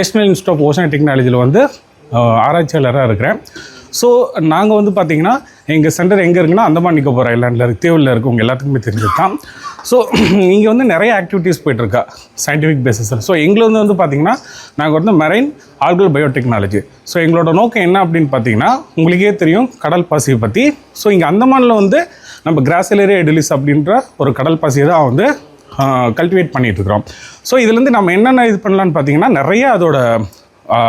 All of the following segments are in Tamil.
நேஷனல் இன்ஸ்டியூட் ஆஃப் ஓஷன் டெக்னாலஜியில் வந்து ஆராய்ச்சியாளராக இருக்கிறேன். ஸோ நாங்கள் வந்து பார்த்திங்கன்னா எங்கள் சென்டர் எங்கே இருக்குன்னா அந்தமான் நிக்கோபார் ஐலாண்டில் இருக்குது, தீவில் இருக்குது. உங்கள் எல்லாத்துக்குமே தெரிஞ்சது தான். ஸோ இங்கே வந்து நிறைய ஆக்டிவிட்டீஸ் போய்ட்டுருக்கா சயின்டிஃபிக் பேசிஸில். ஸோ எங்களுக்கு வந்து பார்த்திங்கன்னா நாங்கள் வந்து மெரைன் ஆல்கல் பயோடெக்னாலஜி. ஸோ எங்களோட நோக்கம் என்ன அப்படின்னு பார்த்தீங்கன்னா உங்களுக்கே தெரியும் கடல் பாசியை பற்றி. ஸோ இங்கே அந்தமானில் வந்து நம்ம கிராசிலேரியா எடிலிஸ் அப்படின்ற ஒரு கடல் பாசியை தான் வந்து கல்டிவேட் பண்ணிகிட்ருக்குறோம். ஸோ இதுலேருந்து நம்ம என்னென்ன இது பண்ணலான்னு பார்த்தீங்கன்னா நிறைய அதோட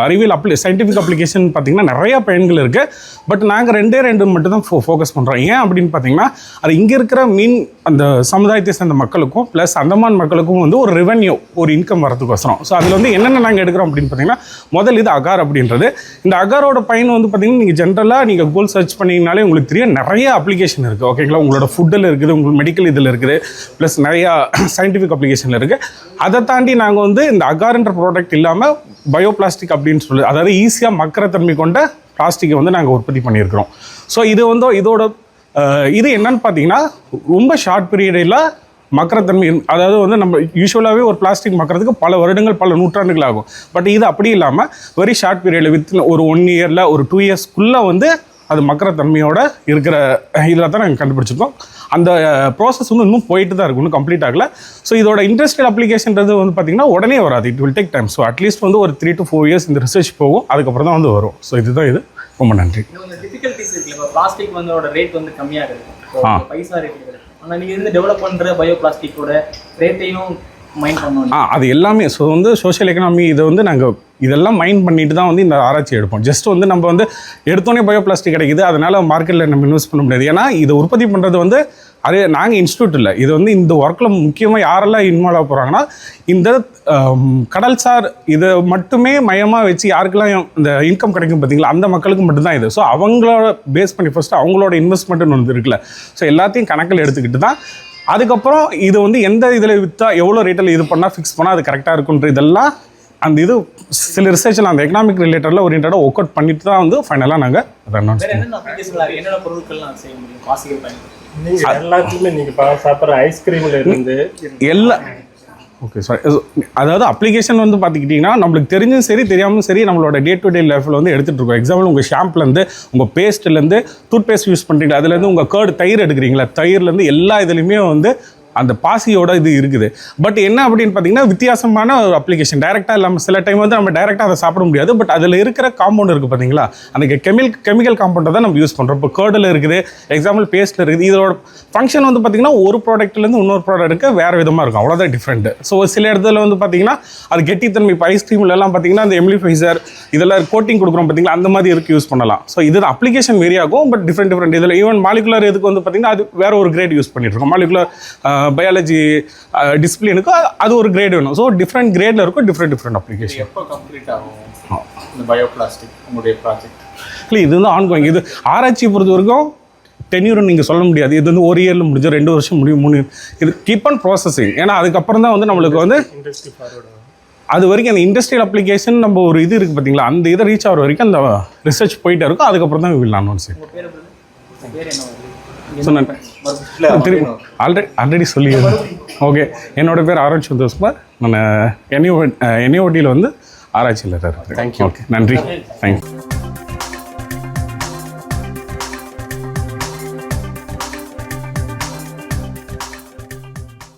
அறிவியல் சயின்டிஃபிக் அப்ளிகேஷன் பார்த்திங்கன்னா நிறையா பயன்கள் இருக்குது. பட் நாங்கள் ரெண்டு மட்டும் தான் ஃபோக்கஸ் பண்ணுறோம். ஏன் அப்படின்னு பார்த்தீங்கன்னா அது இங்கே இருக்கிற மீன் அந்த சமுதாயத்தை சேர்ந்த மக்களுக்கும் ப்ளஸ் அந்தமான் மக்களுக்கும் வந்து ஒரு ரெவன்யூ ஒரு இன்கம் வரதுக்கோசரம். ஸோ அதில் வந்து என்னென்ன நாங்கள் எடுக்கிறோம் அப்படின்னு பார்த்தீங்கன்னா முதல் இது அகார் அப்படின்றது. இந்த அகாரோட பயன் வந்து பார்த்திங்கன்னா நீங்கள் ஜென்ரலாக நீங்கள் கூகுள் சர்ச் பண்ணிங்கனாலே உங்களுக்கு தெரியும் நிறைய அப்ளிகேஷன் இருக்குது. ஓகேங்களா, உங்களோட ஃபுட்டில் இருக்குது, உங்களுக்கு மெடிக்கல் இதில் இருக்குது, ப்ளஸ் நிறையா சயின்டிஃபிக் அப்ளிகேஷனில் இருக்குது. அதை தாண்டி நாங்கள் வந்து இந்த அகார்ன்ற ப்ராடக்ட் இல்லாமல் பயோபிளாஸ்டிக் அப்படின்னு சொல்லி அதாவது ஈஸியாக மக்கிற தன்மை கொண்ட பிளாஸ்டிக்கை வந்து நாங்கள் உற்பத்தி பண்ணியிருக்கிறோம். ஸோ இது வந்து இதோட இது என்னன்னு பார்த்தீங்கன்னா ரொம்ப ஷார்ட் பீரியடில் மக்கரத்தன்மை, அதாவது வந்து நம்ம யூஸ்வலாகவே ஒரு பிளாஸ்டிக் மக்கறதுக்கு பல வருடங்கள் பல நூற்றாண்டுகள் ஆகும். பட் இது அப்படி இல்லாமல் வெரி ஷார்ட் பீரியடில் வித்தின் ஒரு 1 இயரில் ஒரு 2 இயர்ஸ்க்குள்ளே வந்து அது மக்கரத்தன்மையோட இருக்கிற இதில் தான் நாங்கள் கண்டுபிடிச்சிருக்கோம். அந்த ப்ராசஸ் வந்து இன்னும் போயிட்டு தான் இருக்கும், இன்னும் கம்ப்ளீட் ஆகலை. ஸோ இதோட இண்டஸ்ட்ரியல் அப்ளிகேஷன்றது வந்து பார்த்திங்கன்னா உடனே வராது, it will take time. So at least வந்து ஒரு 3 to 4 years இந்த ரிசர்ச் போகும், அதுக்கப்புறம் தான் வந்து வரும். ஸோ இதுதான் இது. ரொம்ப நன்றி. டிஃபிகல்ட்டிஸ் இருக்குது. இப்போ பிளாஸ்டிக் வந்து ரேட் வந்து கம்மியாக இருக்குது, பைசா ரேட் இருக்குது. ஆனால் நீங்கள் இருந்து டெவலப் பண்ணுற பயோ பிளாஸ்டிக்கோட ரேட்டையும் மைண்ட் பண்ணணும். அது எல்லாமே ஸோ வந்து சோஷியல் எக்கனாமி இதை வந்து நாங்கள் இதெல்லாம் மைண்ட் பண்ணிட்டு தான் வந்து இந்த ஆராய்ச்சி எடுப்போம். ஜஸ்ட் வந்து நம்ம வந்து எடுத்தோடனே பயோ பிளாஸ்டிக் கிடைக்குது அதனால் மார்க்கெட்டில் நம்ம இன்வெஸ்ட் பண்ண முடியாது. ஏன்னா இதை உற்பத்தி பண்ணுறது வந்து அது நாங்கள் இன்ஸ்டியூட் இல்லை, இது வந்து இந்த ஒர்க்கில் முக்கியமாக யாரெல்லாம் இன்வால்வ் ஆக போகிறாங்கன்னா இந்த கடல்சார் இதை மட்டுமே மையமாக வச்சு யாருக்கெல்லாம் இந்த இன்கம் கிடைக்கும் பார்த்தீங்களா அந்த மக்களுக்கு மட்டும்தான் இது. ஸோ அவங்களோட பேஸ் பண்ணி ஃபஸ்ட்டு அவங்களோட இன்வெஸ்ட்மெண்ட்டுன்னு ஒன்று இருக்குல்ல, ஸோ எல்லாத்தையும் கணக்கில் எடுத்துக்கிட்டு தான் அதுக்கப்புறம் இது வந்து எந்த இதில் விற்றா எவ்வளோ ரேட்டில் இது பண்ணால் ஃபிக்ஸ் பண்ணால் அது கரெக்டாக இருக்குன்ற இதெல்லாம் அந்த இது சில ரிசர்ச்சில் அந்த எக்கனாமிக் ரிலேட்டடில் ஓரியன்டாக ஒர்க் அவுட் பண்ணிட்டு தான் வந்து ஃபைனலாக நாங்கள் அதை அனௌன்ஸ் பண்ணுவோம். எல்லாத்துக்குமே நீங்கள் சாப்பிட்ற ஐஸ்கிரீமில் இருந்து எல்லாம் ஓகே சாரி. அதாவது அப்ளிகேஷன் வந்து பார்த்துக்கிட்டிங்கன்னா நம்மளுக்கு தெரிஞ்சும் சரி தெரியாமலும் சரி நம்மளோட டே டு டே லைஃப்பில் வந்து எடுத்துகிட்டு இருக்கோம். எக்ஸாம்பிள் உங்கள் ஷாம்புலேருந்து உங்கள் பேஸ்ட்லேருந்து டூத் பேஸ்ட் யூஸ் பண்ணுறீங்களா, அதுலேருந்து உங்கள் கேர்டு தயிர் எடுக்கிறீங்களா, தயிர்லேருந்து எல்லா இதுலேயுமே வந்து அந்த பாசியோட இது இருக்குது. பட் என்ன அப்படின்னு பார்த்தீங்கன்னா வித்தியாசமான ஒரு அப்ளிகேஷன் டைரெக்டாக இல்லாமல் சில டைம் வந்து நம்ம டைரெக்டாக அதை சாப்பிட முடியாது. பட் அதில் இருக்கிற காம்பவுண்ட் இருக்குது பார்த்தீங்களா, அந்த கெமிக்கல் காம்பவுண்டை தான் நம்ம யூஸ் பண்ணுறோம். இப்போ கேர்டில் இருக்குது, எக்ஸாம்பிள் பேஸ்ட்டில் இருக்குது. இதோட ஃபங்க்ஷன் வந்து பார்த்திங்கன்னா ஒரு ப்ராடக்ட்லேருந்து இன்னொரு ப்ராடக்ட்டுக்கு வேறு விதமாக இருக்கும், அவ்வளோதான் டிஃப்ரெண்ட்டு. ஸோ சில இடத்துல வந்து பார்த்திங்கன்னா அது கெட்டித்தன்மை இப்போ ஐஸ்கிரீம்லாம் பார்த்திங்கன்னா அந்த எம்லிஃபைசர் இதெல்லாம் கோட்டிங் கொடுக்குறோம் பார்த்திங்களா அந்த மாதிரி இருக்குது, யூஸ் பண்ணலாம். ஸோ இது அப்ளிகேஷன் வேரி ஆகும், பட் டிஃப்ரெண்ட் இதில் ஈவன் மாலிகுலர் இதுக்கு வந்து பார்த்திங்கன்னா அது வேறு ஒரு கிரேட் யூஸ் பண்ணிட்டுருக்கோம். மாலிகுலர் பயாலஜி டிசிப்ளினுக்கு அது ஒரு கிரேட் வேணும். ஸோ டிஃப்ரெண்ட் கிரேடில் இருக்கும் டிஃப்ரெண்ட் அப்ளிகேஷன். எப்போ கம்ப்ளீட் ஆகும் இந்த பயோ பிளாஸ்டிக் உங்களுடைய ப்ராஜெக்ட்? இல்லை இது வந்து ஆன்கோயிங். இது ஆராய்ச்சி பொறுத்த வரைக்கும் டென்யூர்னு நீங்கள் சொல்ல முடியாது. இது வந்து 1 இயரில் முடிஞ்சு 2 வருஷம் முடியும் 3 இது கீப் ஆன் ப்ராசஸிங். ஏன்னா அதுக்கப்புறம் தான் வந்து நம்மளுக்கு வந்து இண்டஸ்ட்ரி ஃபார்வர்டு அது வரைக்கும் அந்த இண்டஸ்ட்ரியல் அப்ளிகேஷன் நம்ம ஒரு இது இருக்குது பார்த்தீங்களா அந்த இதை ரீச் ஆகிற வரைக்கும் அந்த ரிசர்ச் போயிட்டே இருக்கும். அதுக்கப்புறம் தான் வில் அனௌன்ஸ். சொன்னேன் ஆல்ரெடி சொல்லி. ஓகே, என்னோட பேர் ஆராய்ச்சி சந்தோஷ்குமார். நான் என்ஐஓடியில் வந்து ஆராய்ச்சியில் இருக்கிறேன். தேங்க்யூ. ஓகே, நன்றி. தேங்க்யூ.